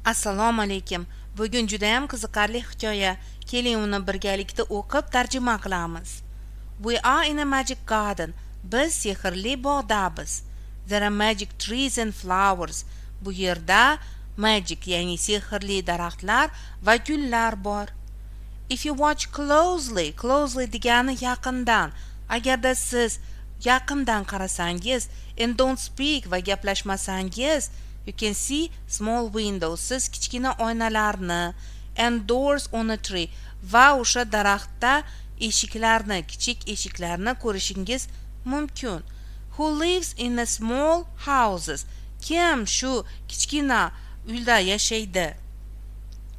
Assalomu alaykum. Bugun juda ham qiziqarli hikoya. Keling uni birgalikda o'qib tarjima qilamiz. We are in a magic garden. Biz sehrli bog'damiz. There are magic trees and flowers. Bu yerda magic ya'ni sehrli daraxtlar va gullar bor. If you watch closely degani yaqindan. Agarda siz yaqindan qarasangiz and don't speak va gaplashmasangiz, you can see small windows. Siz kichkina oynalarni and doors on a tree va o'sha daraxtda kichik eshiklarni ko'rishingiz mumkin. Who lives in a small houses? Kim shu kichkina uyda yashaydi?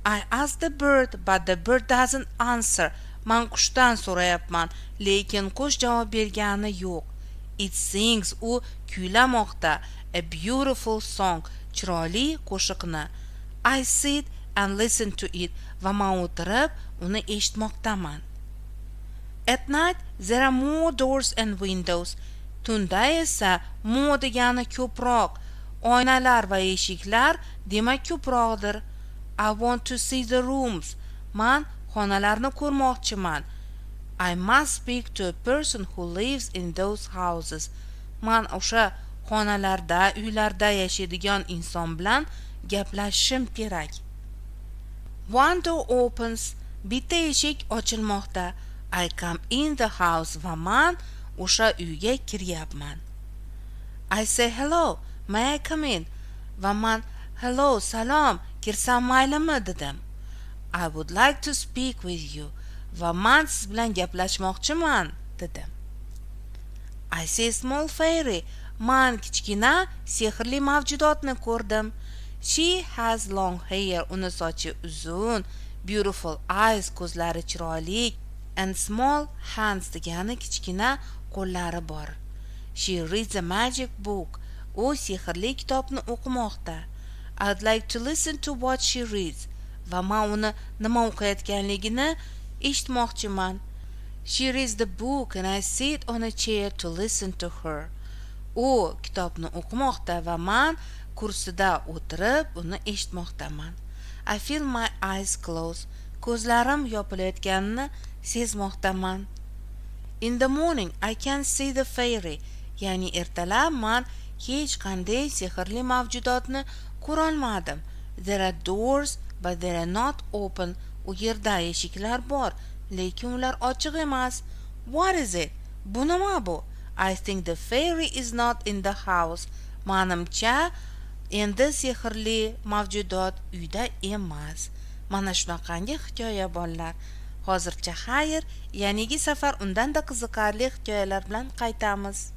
I asked the bird, but the bird doesn't answer. Man qushdan so'rayapman, lekin qush javob bergani yo'q. It sings, u kuylamoqda. A beautiful song, chiroyli qo'shiqni. I sit and listen to it va man o'tirib uni eshitmoqdaman. At night there are more doors and windows. Tunda esa more degani ko'proq, oynalar va eshiklar demak ko'proqdir. I want to see the rooms. Man xonalarni ko'rmoqchiman. I must speak to a person who lives in those houses. Man o'sha xonalarda, uylarda yashaydigan inson bilan gaplashishim kerak. One door opens. Bitta eshik ochilmoqda. I come in the house va man o'sha uyga kiryapman. I say hello, may I come in? Va man hello, salom, kirsam maylimi dedim. I would like to speak with you. Va man siz bilan gaplashmoqchiman dedim. I see small fairy. Man kichkina sehrli mavjudotni ko'rdim. She has long hair. Uni sochi uzun. Beautiful eyes. Ko'zlari chiroyli. And small hands degani kichkina qo'llari bor. She reads a magic book. U sehrli kitobni o'qimoqda. I'd like to listen to what she reads. Va man uni nima o'qiyotganligini eshitmoqchiman. She reads the book and I sit on a chair to listen to her. U kitobni o'qimoqda va man kursida o'tirib uni eshitmoqdaman. I feel my eyes close. Ko'zlarim yopilayotganini sezmoqdaman. In the morning I can see the fairy. Ya'ni ertalab man hech qanday sehrli mavjudotni ko'rolmadim. There are doors but they are not open. U yerda eshiklar bor, lekin ular ochiq emas. What is it? Bu nima bu? I think the fairy is not in the house. Manimcha, endi sehrli mavjudot uyda emas. Mana shunaqangi hikoya bolalar. Hozircha xayr, yangi safar undanda qiziqarli hikoyalar bilan qaytamiz.